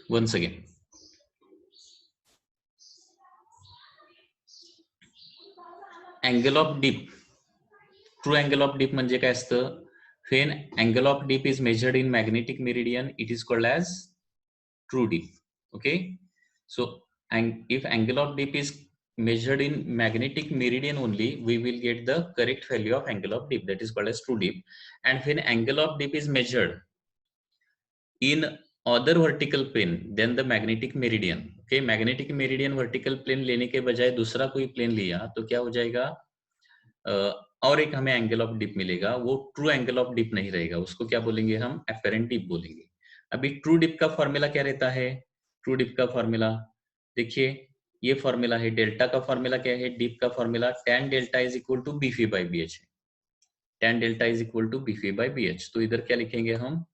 once again. Angle of dip, true angle of dip म्हणजे काय असतं? When angle of dip is measured in magnetic meridian, it is called as true dip. Okay, so and if angle of dip is measured in magnetic meridian only, we will get the correct value of angle of dip, that is called as true dip. And when angle of dip is measured in other vertical plane than the magnetic meridian, okay, magnetic meridian vertical plane लेने के बजाय दूसरा कोई plane लिया तो क्या हो जाएगा? और एक हमें एंगल ऑफ डिप मिलेगा, वो ट्रू एंगल ऑफ डिप नहीं रहेगा, उसको क्या बोलेंगे हम? एफरेंट डिप बोलेंगे। अभी ट्रू डिप का फॉर्मूला क्या रहता है? ट्रू डिप का फॉर्मूला देखिए, ये फॉर्मूला है, डेल्टा का फॉर्मूला क्या है? डिप का formula tan delta is equal to B phi by B H है। tan delta is equal to B phi by B H. तो इधर क्या लिखेंगे हम?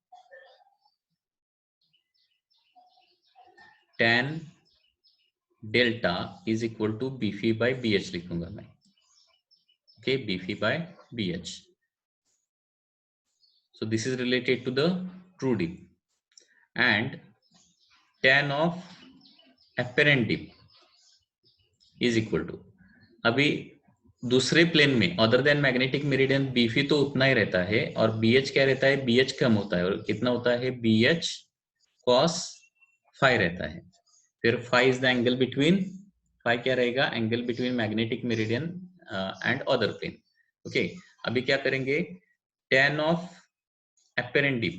tan delta is equal to B phi by B H लिखूंगा मैं। Okay, B phi by B H. So this is related to the true dip, and tan of apparent dip is equal to, अभी दूसरे plane में other than magnetic meridian beefy तो उतना ही रहता है, और बीएच क्या रहता है? बीएच कम होता है, और कितना होता है? बीएच cos फाई रहता है। फिर phi is the angle between, phi क्या रहेगा? Angle between magnetic meridian and other plane. Okay, अभी क्या करेंगे? tan of apparent dip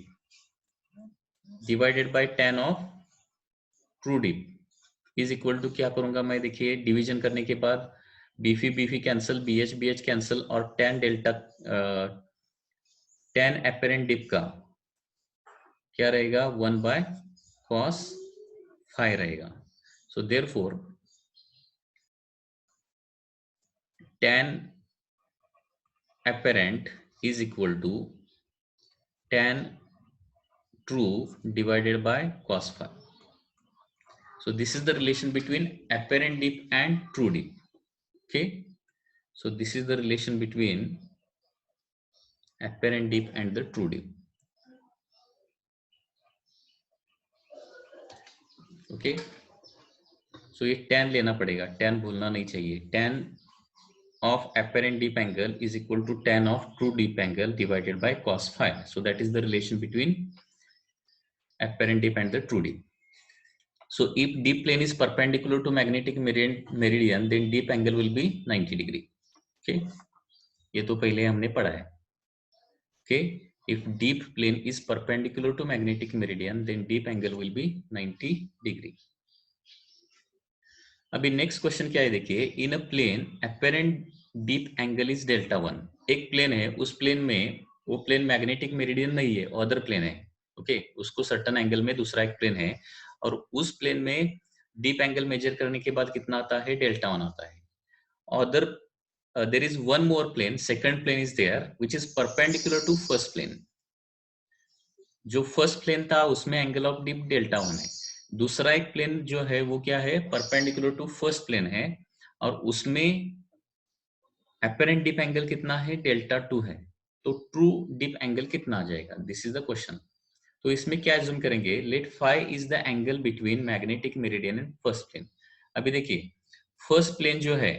divided by tan of true dip is equal to, क्या करूंगा मैं? देखिए, डिवीजन करने के बाद बीफी कैंसिल, बीएच कैंसिल, और tan delta tan apparent dip का क्या रहेगा? 1 बाय cos फाई रहेगा। So therefore tan apparent is equal to tan true divided by cos phi. So this is the relation between apparent dip and true dip. Okay, so this is the relation between apparent dip and the true dip. Okay, so ये tan लेना पड़ेगा, tan भूलना नहीं चाहिए। tan of apparent dip angle is equal to tan of true dip angle divided by cos phi. So that is the relation between apparent dip and the true dip. So if dip plane is perpendicular to magnetic meridian, then dip angle will be 90 degree. Okay, ये तो पहले हमने पढ़ा है। Okay, if dip plane is perpendicular to magnetic meridian, then dip angle will be 90 degree. अभी next question क्या है? देखिए, इन अ plane apparent dip angle is delta 1. एक प्लेन है, उस प्लेन में, वो प्लेन मैग्नेटिक मेरिडियन नहीं है, अदर प्लेन है। ओके, उसको सर्टेन एंगल में दूसरा एक प्लेन है, और उस प्लेन में डीप एंगल मेजर करने के बाद कितना आता है? डेल्टा 1 आता है। Other there is one more plane, second plane is there, which is perpendicular to first plane. जो फर्स्ट प्लेन था उसमें एंगल ऑफ डिप डेल्टा 1 है, दूसरा एक प्लेन जो है वो क्या है? परपेंडिकुलर टू फर्स्ट प्लेन है, और उसमें एपरेंट डिप एंगल कितना है? डेल्टा 2 है। तो ट्रू डिप एंगल कितना आ जाएगा? This is the question. तो इसमें क्या एज्यूम करेंगे? Let phi is the angle between magnetic meridian and first plane. अभी देखिए, फर्स्ट प्लेन जो है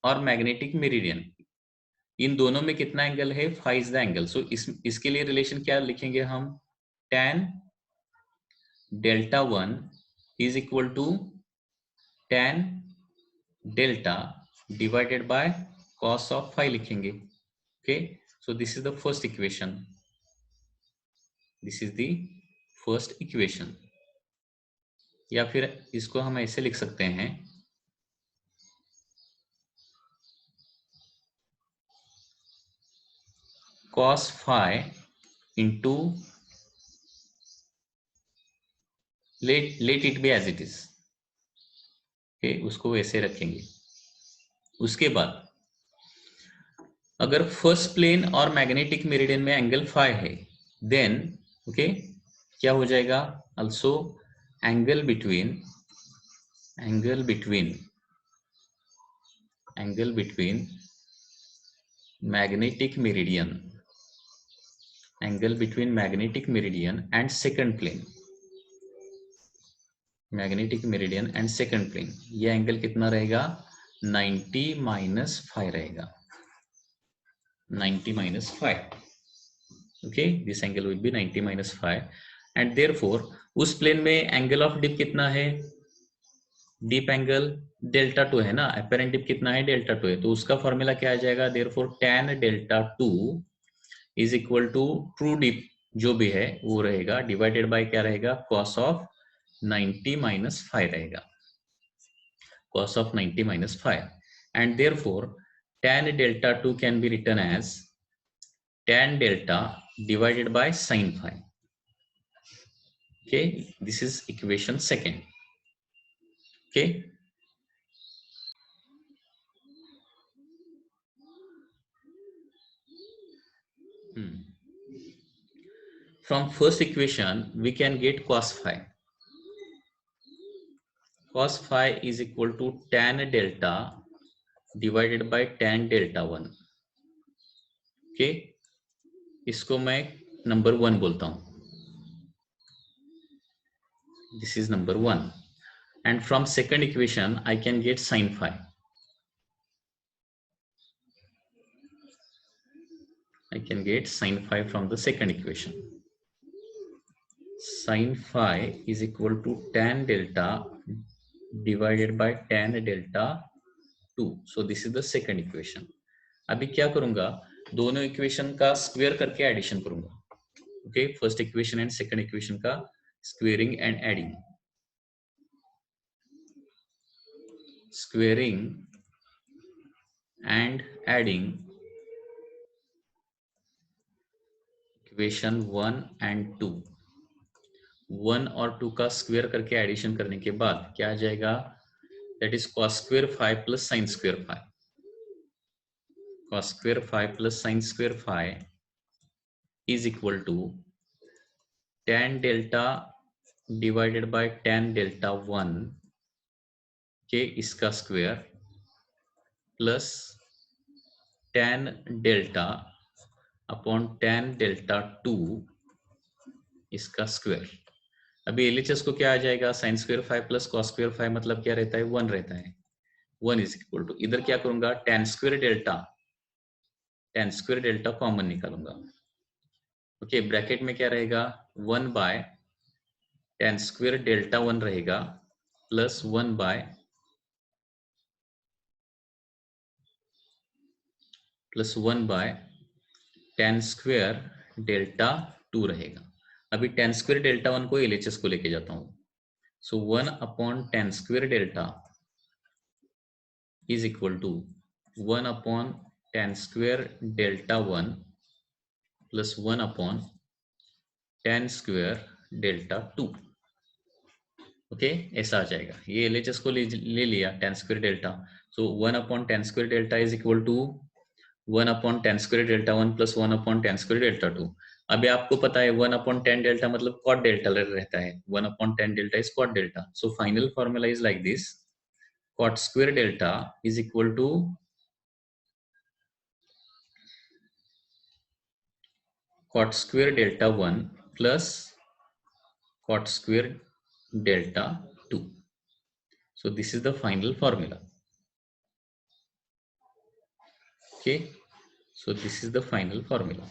और मैग्नेटिक मेरिडियन, इन दोनों में कितना एंगल है? Phi is the angle. So इसके लिए रिलेशन क्या लिखेंगे हम? tan delta 1 is equal to tan delta divided by cos of phi लिखेंगे। okay, so this is the first equation, this is the first equation। या फिर इसको हम ऐसे लिख सकते हैं, cos phi into, let it be as it is। okay, उसको वैसे रखेंगे। उसके बाद अगर फर्स्ट प्लेन और मैग्नेटिक मेरिडियन में एंगल फाई है, देन ओके क्या हो जाएगा? also angle between magnetic meridian and second plane magnetic meridian and second plane, ये एंगल कितना रहेगा 90 -5 रहेगा, 90 -5. Okay, this angle will be 90 -5 and therefore उस प्लेन में एंगल ऑफ डिप कितना है, डीप एंगल डेल्टा 2 है ना, अपेरेंट डिप कितना है डेल्टा 2 है, तो उसका फॉर्मूला क्या आ जाएगा, therefore tan delta 2 is equal to true dip जो भी है वो रहेगा डिवाइडेड बाय क्या रहेगा, cos ऑफ 90 -5 रहेगा, cos of 90 -5 and therefore tan delta 2 can be written as tan delta divided by sin phi. Okay, this is equation second. Okay, from first equation we can get cos phi. Cos phi is equal to tan delta divided by tan delta 1. Okay, इसको मैं number 1 बोलता हूं, this is number 1 and from second equation I can get sin phi. I can get sin phi from the second equation. Sin phi is equal to tan delta divided by tan delta 2. So this is the second equation. अभी क्या करूंगा, दोनों equation का square करके addition करूंगा. Okay, first equation and second equation का squaring and adding. Squaring and adding equation 1 and 2. 1 और 2 का स्क्वायर करके एडिशन करने के बाद क्या आ जाएगा, that is cos square phi plus sin square phi. Cos square phi plus sin square phi is equal to tan delta divided by tan delta 1 के इसका square plus tan delta upon tan delta 2 इसका square. अभी LHS को क्या आ जाएगा, sin square phi plus cos square phi मतलब क्या रहता है, 1 रहता है. 1 इज इक्वल टू, इधर क्या करूंगा, tan square डेल्टा कॉमन निकालूंगा. ओके, ब्रैकेट में क्या रहेगा, 1 बाय tan स्क्वायर डेल्टा 1 रहेगा plus 1 by tan square delta 2 रहेगा. अभी tan स्क्वायर डेल्टा 1 को एलएचएस को लेके जाता हूं, so 1 upon tan square delta is equal to 1 upon tan square delta 1 plus 1 upon tan square delta 2. Okay, ऐसा आ जाएगा. ये एलएचएस को ले लिया tan square delta, so 1 upon tan square delta is equal to 1 upon tan square delta 1 plus 1 upon tan square delta 2. अभी आपको पता है 1 अपॉन tan डेल्टा मतलब cot डेल्टा रहता है, 1 upon tan delta is cot delta. So final formula is like this, cot square delta is equal to cot square delta 1 plus cot square delta 2. So this is the final formula. Okay, so this is the final formula.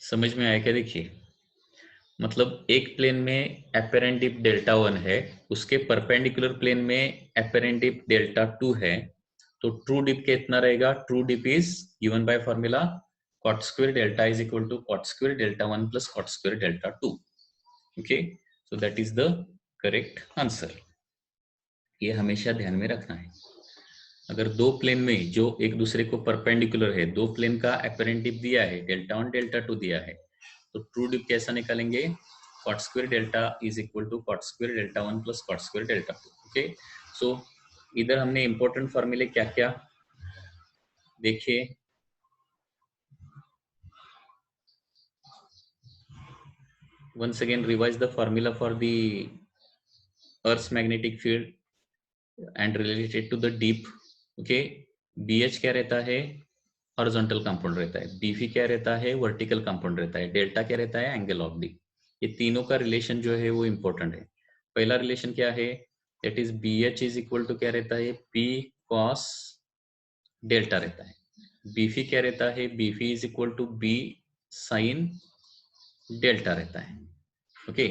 समझ में आया क्या, देखिए मतलब एक plane में apparent dip delta 1 है, उसके परपेंडिकुलर प्लेन में अपेरेंट डिप डेल्टा 2 है, तो ट्रू डिप कितना रहेगा, true dip is given by formula cot square delta is equal to cot square delta 1 plus cot square delta 2. Okay, so that is the correct answer. ये हमेशा ध्यान में रखना है. अगर दो प्लेन में जो एक दूसरे को परपेंडिकुलर है, दो प्लेन का अपेरेंट डिप दिया है, डेल्टा 1 डेल्टा 2 दिया है, तो ट्रू डिप कैसा निकालेंगे, cot square delta is equal to cot square delta 1 plus cot square delta 2. Okay, सो इधर हमने इंपॉर्टेंट फॉर्मूले क्या क्या देखिए. once again revise the formula for the Earth's magnetic field and related to the deep. Okay, BH क्या रहता है, horizontal compound रहता है, बीफी क्या रहता है, वर्टिकल कंपाउंड रहता है, डेल्टा क्या रहता है, एंगल ऑफ डी। ये तीनों का रिलेशन जो है वो इंपॉर्टेंट है। पहला रिलेशन क्या है, that is B H is equal to क्या रहता है, बी कॉस डेल्टा रहता है। बीफी क्या रहता है, B phi is equal to B sine delta रहता है। ओके,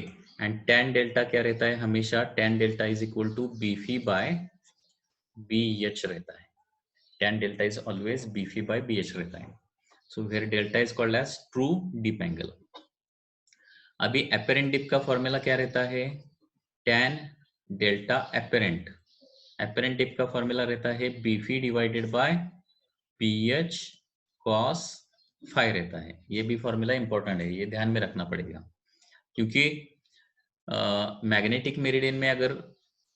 एंड tan डेल्टा क्या रहता है, हमेशा tan delta is equal to B phi by B H रहता है। tan delta is always bφ by bh रहता है। So where delta is called as true dip angle। अभी apparent dip का फॉर्मूला क्या रहता है, tan delta apparent, apparent dip का फॉर्मूला रहता है bφ divided by bh cos phi रहता है। ये भी फॉर्मूला इंपॉर्टेंट है, ये ध्यान में रखना पड़ेगा, क्योंकि मैग्नेटिक मेरिडियन में अगर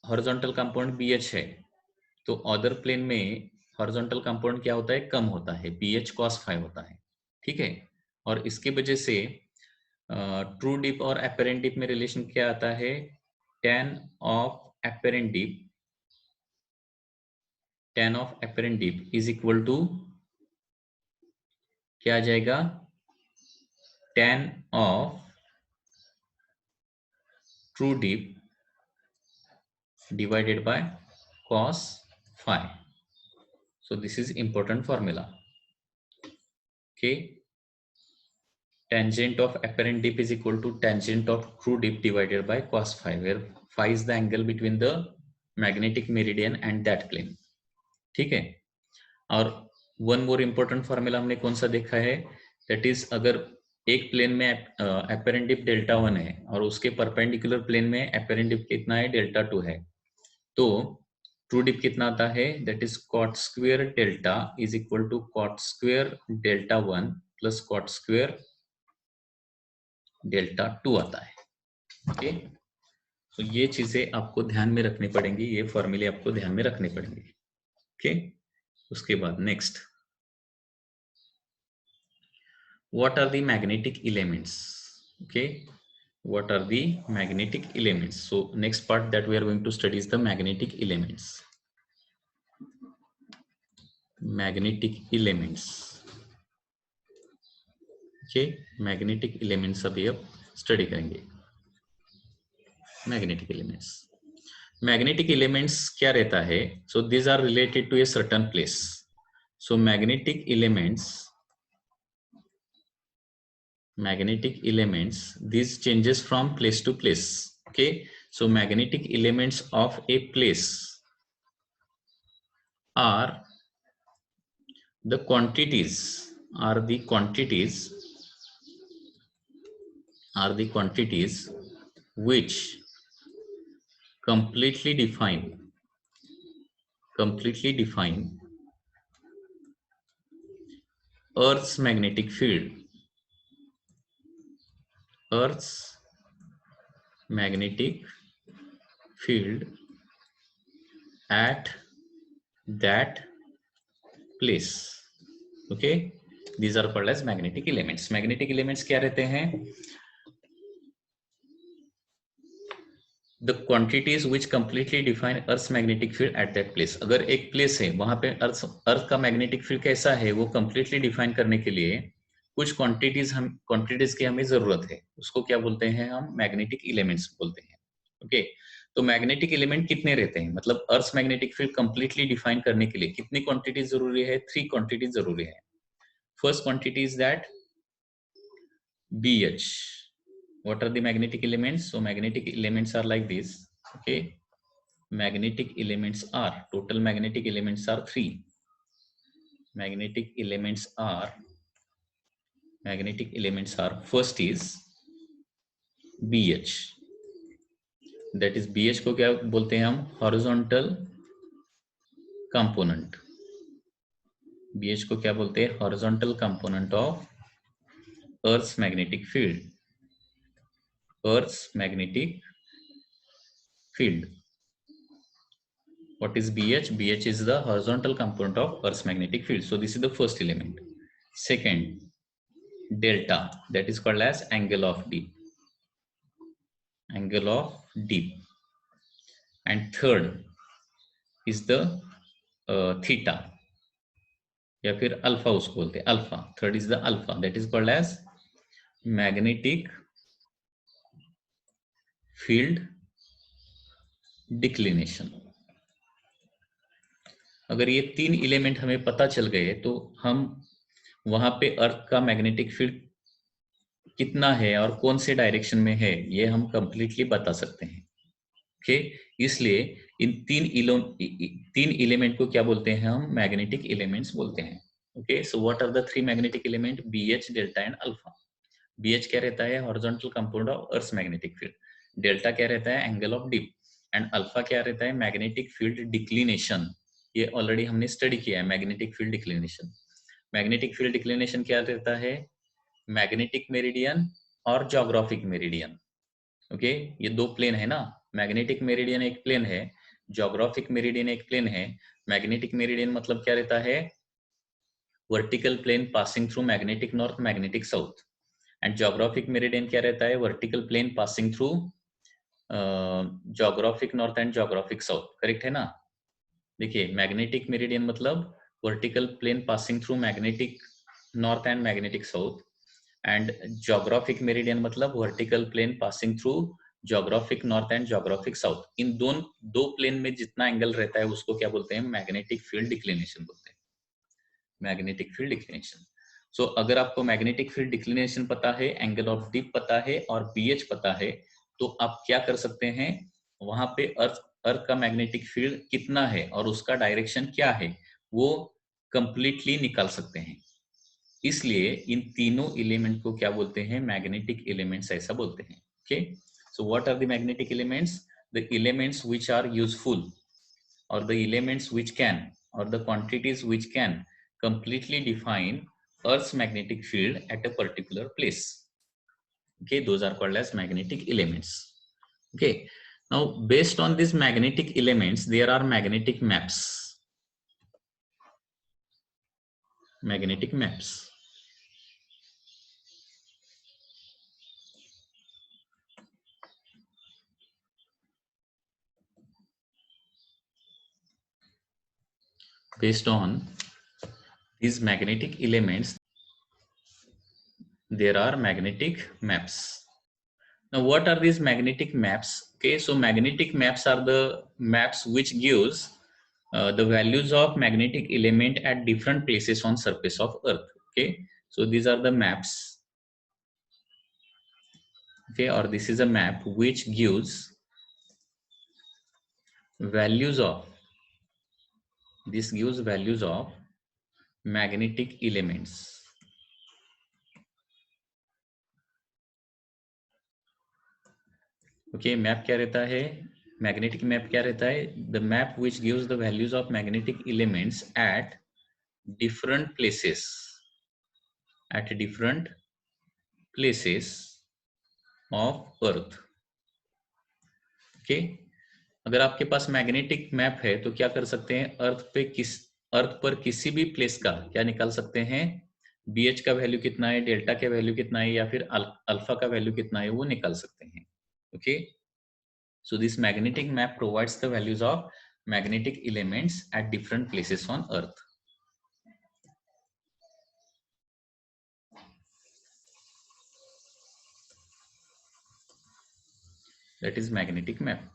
हॉरिजॉन्टल कंपाउंड BH है तो अदर प्लेन में हॉरिजॉन्टल कंपाउंड क्या होता है, कम होता है, BH cos phi होता है। ठीक है, और इसके वजह से ट्रू डिप और एपेरेंट डिप में रिलेशन क्या आता है, tan of apparent dip, tan of apparent dip is equal to क्या आ जाएगा, tan of true dip divided by cos phi। So this is important formula। Okay, tangent of apparent dip is equal to tangent of true dip divided by cos phi, where phi is the angle between the magnetic meridian and that plane। ठीक है, और one more important formula हमने कौन सा देखा है, that is अगर एक प्लेन में एपेरेंट डिप डेल्टा 1 है और उसके परपेंडिकुलर प्लेन में एपेरेंट डिप कितना है, डेल्टा 2 है, तो ट्रू डिप कितना आता है, that is cot square delta is equal to cot square delta 1 plus cot square delta 2 आता है। ओके, तो ये चीजें आपको ध्यान में रखनी पड़ेंगी, ये फॉर्मूले आपको ध्यान में रखने पड़ेंगे। ओके, उसके बाद next, what are the magnetic elements? Okay, what are the magnetic elements? So next part that we are going to study is the magnetic elements। magnetic elements, okay, magnetic elements अभी अब study करेंगे। magnetic elements, magnetic elements क्या रहता है, so these are related to a certain place। so magnetic elements these changes from place to place। okay, so magnetic elements of a place are the quantities which completely define Earth's magnetic field at that place। okay, these are called as magnetic elements। magnetic elements क्या रहते हैं, the quantities which completely define Earth's magnetic field at that place। अगर एक place है वहां पे अर्थ का magnetic field कैसा है वो कंप्लीटली डिफाइन करने के लिए कुछ क्वांटिटीज की हमें जरूरत है, उसको क्या बोलते हैं हम, मैग्नेटिक एलिमेंट्स बोलते हैं। ओके, तो मैग्नेटिक एलिमेंट कितने रहते हैं, मतलब अर्थ मैग्नेटिक फील्ड कंप्लीटली डिफाइन करने के लिए कितनी क्वांटिटीज जरूरी है, 3 क्वांटिटीज जरूरी है। First quantity is that BH। what are the magnetic elements, so magnetic elements are like this। okay, magnetic elements are, total magnetic elements are 3। magnetic elements are first is BH, that is BH को क्या बोलते हैं हम, horizontal component। BH को क्या बोलते हैं, horizontal component of Earth's magnetic field। What is BH? BH is the horizontal component of Earth's magnetic field। so this is the first element। second, delta, that is called as angle of dip। and third is the theta, या फिर alpha उसको बोलते हैं, alpha. Third is the alpha, that is called as magnetic field declination. अगर ये तीन element हमें पता चल गए तो हम वहां पे अर्थ का मैग्नेटिक फील्ड कितना है और कौन से डायरेक्शन में है ये हम कंप्लीटली बता सकते हैं। ओके, इसलिए इन तीन एलिमेंट को क्या बोलते हैं, हम मैग्नेटिक एलिमेंट्स बोलते हैं। Okay, so what are the three magnetic element, B H, delta and alpha. B H क्या रहता है, horizontal compound of earth magnetic field. Delta क्या रहता है, angle of dip. And alpha क्या रहता है, मैग्नेटिक फील्ड डिक्लिनेशन। ये ऑलरेडी हमने स्टडी किया है, magnetic field declination. Magnetic field declination क्या रहता है, मैग्नेटिक मेरिडियन और ज्योग्राफिक मेरिडियन। ओके, ये दो प्लेन है ना, मैग्नेटिक मेरिडियन एक प्लेन है, ज्योग्राफिक मेरिडियन एक प्लेन है। मैग्नेटिक मेरिडियन मतलब क्या रहता है, vertical plane passing through magnetic north, magnetic south. And geographic meridian क्या रहता है, vertical plane passing through geographic north and geographic south. Correct है ना। देखिए, मैग्नेटिक मेरिडियन मतलब vertical plane passing through magnetic north and magnetic south. And geographic meridian मतलब vertical plane passing through geographic north and geographic south. इन दो plane में जितना angle रहता है उसको क्या बोलते हैं, मैग्नेटिक फील्ड डिक्लिनेशन बोलते हैं, मैग्नेटिक फील्ड डिक्लिनेशन। सो अगर आपको मैग्नेटिक फील्ड डिक्लिनेशन पता है, एंगल ऑफ डिप पता है और बीएच पता है, तो आप क्या कर सकते हैं, वहां पे अर्थ का मैग्नेटिक फील्ड कितना है और उसका डायरेक्शन क्या है वो कंप्लीटली निकाल सकते हैं। इसलिए इन तीनों एलिमेंट को क्या बोलते हैं, मैग्नेटिक एलिमेंट्स ऐसा बोलते हैं। Okay, so what are the magnetic elements, the elements which are useful or the elements which can or the quantities which can completely define Earth's magnetic field at a particular place. Okay, those are called as magnetic elements. Okay, now based on these magnetic elements there are magnetic maps. Magnetic maps. Based on these magnetic elements there are magnetic maps. Now what are these magnetic maps? Okay, so magnetic maps are the maps which gives the values of magnetic element at different places on surface of earth. Okay, so these are the maps. Okay, or this is a map which gives values of, this gives values of magnetic elements. Okay, map क्या रहता है, magnetic map क्या रहता है, the map which gives the values of magnetic elements at different places, at different places of earth. Okay, अगर आपके पास magnetic map है तो क्या कर सकते हैं, अर्थ पर किसी भी प्लेस का क्या निकाल सकते हैं, बीएच का वैल्यू कितना है, डेल्टा का वैल्यू कितना है या फिर अल्फा का वैल्यू कितना है वो निकाल सकते हैं। Okay, so this magnetic map provides the values of magnetic elements at different places on earth. That is magnetic map.